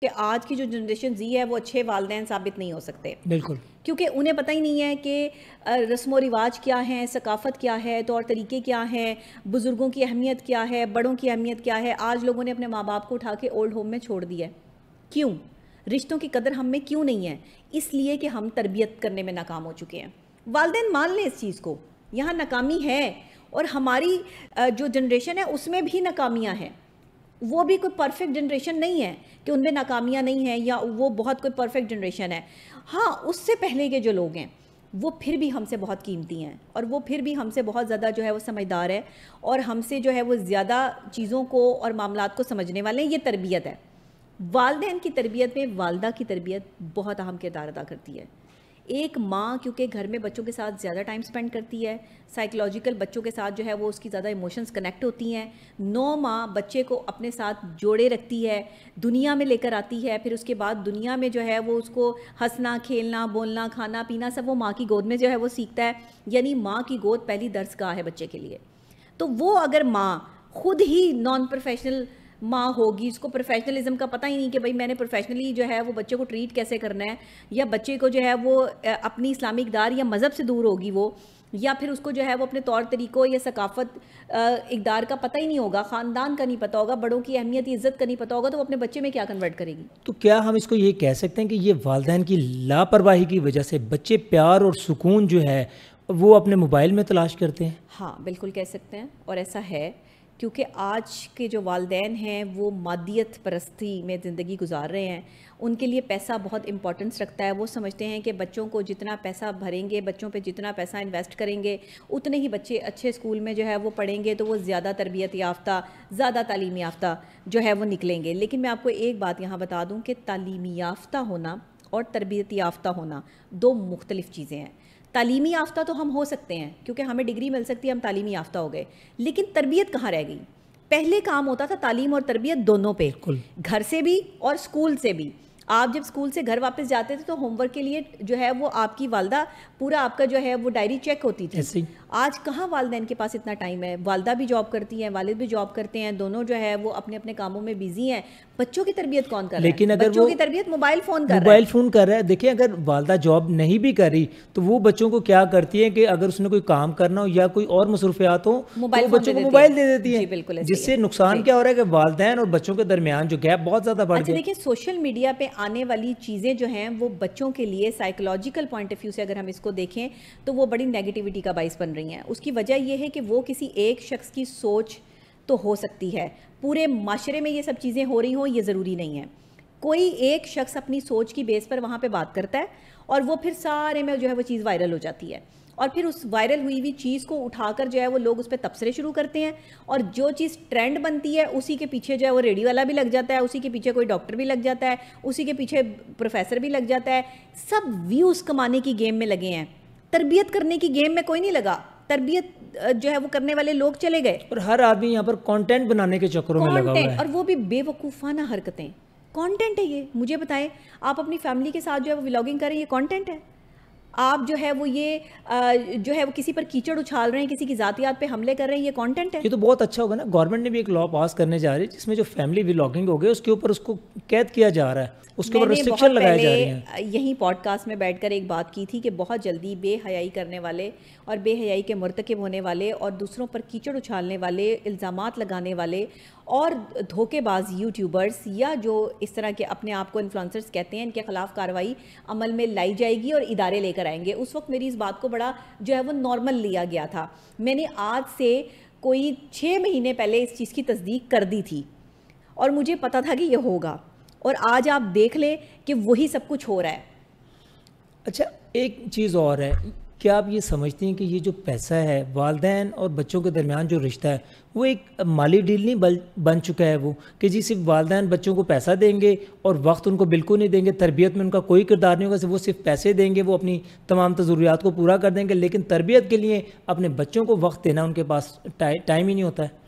کہ آج کی جو جنریشن زی ہے وہ اچھے والدین ثابت نہیں ہو سکتے، بالکل، کیونکہ انہیں پتہ ہی نہیں ہے کہ رسم و رواج کیا ہیں، ثقافت کیا ہے، طور طریقے کیا ہیں، بزرگوں کی اہمیت کیا ہے، بڑوں کی اہمیت کیا ہے. آج لوگوں نے اپنے ماں باپ کو اٹھا کے اولڈ ہوم میں چھوڑ دیا ہے. کیوں؟ رشتوں کی قدر ہم میں کیوں نہیں ہے؟ اس لیے کہ ہم تربیت کرنے میں ناکام ہو چکے ہیں. والدین مان لیں اس چیز کو، یہاں ناکامی ہے، اور ہماری جو جنریشن ہے اس میں بھی ناکامیاں ہیں. وہ بھی کوئی پرفیکٹ جنریشن نہیں ہے کہ ان میں ناکامیاں نہیں ہیں یا وہ بہت کوئی پرفیکٹ جنریشن ہے. ہاں، اس سے پہلے کے جو لوگ ہیں وہ پھر بھی ہم سے بہت قیمتی ہیں، اور وہ پھر بھی ہم سے بہت زیادہ جو ہے وہ سمجھدار ہے، اور ہم سے جو ہے وہ زیادہ چیزوں کو اور معاملات کو سمجھنے والے ہیں. یہ تربیت ہے. والدین کی تربیت میں والدہ کی تربیت بہت اہم کردار ادا کرتی ہے. ایک ماں کیونکہ گھر میں بچوں کے ساتھ زیادہ ٹائم سپینڈ کرتی ہے، سائیکلوجیکل بچوں کے ساتھ جو ہے وہ اس کی زیادہ ایموشنز کنیکٹ ہوتی ہیں. 9 ماہ بچے کو اپنے ساتھ جوڑے رکھتی ہے، دنیا میں لے کر آتی ہے، پھر اس کے بعد دنیا میں جو ہے وہ اس کو ہنسنا، کھیلنا، بولنا، کھانا پینا سب وہ ماں کی گود میں جو ہے وہ سیکھتا ہے. یعنی ماں کی گود پہلی درس گاہ ہے بچے کے لیے. تو وہ اگر ماں خود ہی نان پروفیشنل ماں ہوگی، اس کو پروفیشنلزم کا پتہ ہی نہیں کہ بھئی میں نے پروفیشنلی جو ہے وہ بچے کو ٹریٹ کیسے کرنا ہے، یا بچے کو جو ہے وہ اپنی اسلامی اقدار یا مذہب سے دور ہوگی وہ، یا پھر اس کو جو ہے وہ اپنے طور طریقوں یا ثقافت اقدار کا پتہ ہی نہیں ہوگا، خاندان کا نہیں پتہ ہوگا، بڑوں کی اہمیت عزت کا نہیں پتہ ہوگا، تو وہ اپنے بچے میں کیا کنورٹ کرے گی؟ تو کیا ہم اس کو یہ کہہ سکتے ہیں کہ یہ والدین کی لاپرواہی کی وجہ سے بچے پیار اور سکون جو ہے وہ اپنے موبائل میں تلاش کرتے ہیں؟ ہاں بالکل کہہ سکتے ہیں، اور ایسا ہے، کیونکہ آج کے جو والدین ہیں وہ مادیت پرستی میں زندگی گزار رہے ہیں. ان کے لیے پیسہ بہت امپورٹنس رکھتا ہے. وہ سمجھتے ہیں کہ بچوں کو جتنا پیسہ بھریں گے، بچوں پہ جتنا پیسہ انویسٹ کریں گے، اتنے ہی بچے اچھے اسکول میں جو ہے وہ پڑھیں گے، تو وہ زیادہ تربیت یافتہ، زیادہ تعلیم یافتہ جو ہے وہ نکلیں گے. لیکن میں آپ کو ایک بات یہاں بتا دوں کہ تعلیم یافتہ ہونا اور تربیت یافتہ ہونا 2 مختلف چیزیں ہیں. تعلیمی یافتہ تو ہم ہو سکتے ہیں کیونکہ ہمیں ڈگری مل سکتی ہے، ہم تعلیمی یافتہ ہو گئے، لیکن تربیت کہاں رہ گئی؟ پہلے کام ہوتا تھا تعلیم اور تربیت دونوں پہ، بالکل، گھر سے بھی اور اسکول سے بھی. آپ جب اسکول سے گھر واپس جاتے تھے تو ہوم ورک کے لیے جو ہے وہ آپ کی والدہ پورا آپ کا جو ہے وہ ڈائری چیک ہوتی تھی. ایسے ہی. آج کہاں والدین کے پاس اتنا ٹائم ہے؟ والدہ بھی جاب کرتی ہیں، والد بھی جاب کرتے ہیں، دونوں جو ہے وہ اپنے اپنے کاموں میں بیزی ہیں. بچوں کی تربیت کون کر رہا لیکن ہے؟ اگر بچوں وہ کی تربیت موبائل فون کر رہا ہے. موبائل فون کر رہا ہے. دیکھیں اگر والدہ جاب نہیں بھی کر رہی تو وہ بچوں کو کیا کرتی ہے کہ اگر اس نے کوئی کام کرنا ہو یا کوئی اور مصروفیات ہوں تو وہ بچوں کو موبائل دے دیتی ہے. جی بالکل، جس سے نقصان کیا ہو رہا ہے کہ والدین اور بچوں کے درمیان جو گیپ بہت زیادہ بڑھ اچھا گیا. دیکھیں، سوشل میڈیا پہ آنے والی چیزیں جو ہیں وہ بچوں کے لیے سائیکلوجیکل پوائنٹ آف ویو سے اگر ہم اس کو دیکھیں تو وہ بڑی نیگیٹیوٹی کا باعث بن رہی ہیں. اس کی وجہ یہ ہے کہ وہ کسی ایک شخص کی سوچ تو ہو سکتی ہے، پورے معاشرے میں یہ سب چیزیں ہو رہی ہوں یہ ضروری نہیں ہے. کوئی ایک شخص اپنی سوچ کی بیس پر وہاں پہ بات کرتا ہے اور وہ پھر سارے میں جو ہے وہ چیز وائرل ہو جاتی ہے، اور پھر اس وائرل ہوئی چیز کو اٹھا کر جو ہے وہ لوگ اس پہ تبصرے شروع کرتے ہیں، اور جو چیز ٹرینڈ بنتی ہے اسی کے پیچھے جو ہے وہ ریڈیو والا بھی لگ جاتا ہے، اسی کے پیچھے کوئی ڈاکٹر بھی لگ جاتا ہے، اسی کے پیچھے پروفیسر بھی لگ جاتا ہے. سب ویوز کمانے کی گیم میں لگے ہیں، تربیت کرنے کی گیم میں کوئی نہیں لگا. تربیت جو ہے وہ کرنے والے لوگ چلے گئے، اور ہر آدمی یہاں پر کانٹینٹ بنانے کے چکروں میں لگا ہوا ہے، اور وہ بھی بے وقوفانہ حرکتیں. کانٹینٹ ہے یہ، مجھے بتائیں، آپ اپنی فیملی کے ساتھ جو ہے وہ ولاگنگ کریں، یہ کانٹینٹ ہے؟ آپ جو ہے وہ یہ جو ہے وہ کسی پر کیچڑ اچھال رہے ہیں، کسی کی ذاتیات پہ حملے کر رہے ہیں، یہ کانٹینٹ ہے؟ یہ تو بہت اچھا ہوگا نا. گورنمنٹ نے بھی ایک لا پاس کرنے جا رہی ہے جس میں جو فیملی ولاگنگ ہو گئی اس کے اوپر اس کو قید کیا جا رہا ہے، اس کے اوپر ریسٹرکشن لگائے جا رہی ہیں. میں نے یہیں پوڈ کاسٹ میں بیٹھ کر ایک بات کی تھی کہ بہت جلدی بے حیائی کرنے والے اور بے حیائی کے مرتکب ہونے والے اور دوسروں پر کیچڑ اچھالنے والے، الزامات لگانے والے اور دھوکے باز یوٹیوبرز یا جو اس طرح کے اپنے آپ کو انفلوئنسرز کہتے ہیں، ان کے خلاف کارروائی عمل میں لائی جائے گی اور ادارے لے کر آئیں گے. اس وقت میری اس بات کو بڑا جو ہے وہ نارمل لیا گیا تھا. میں نے آج سے کوئی 6 مہینے پہلے اس چیز کی تصدیق کر دی تھی اور مجھے پتا تھا کہ یہ ہوگا، اور آج آپ دیکھ لیں کہ وہی سب کچھ ہو رہا ہے. اچھا ایک چیز اور ہے، کیا آپ یہ سمجھتے ہیں کہ یہ جو پیسہ ہے والدین اور بچوں کے درمیان جو رشتہ ہے وہ ایک مالی ڈیل نہیں بن چکا ہے وہ کہ جی صرف والدین بچوں کو پیسہ دیں گے اور وقت ان کو بالکل نہیں دیں گے، تربیت میں ان کا کوئی کردار نہیں ہوگا، وہ صرف پیسے دیں گے، وہ اپنی تمام ضروریات کو پورا کر دیں گے، لیکن تربیت کے لیے اپنے بچوں کو وقت دینا ان کے پاس ٹائم ہی نہیں ہوتا ہے؟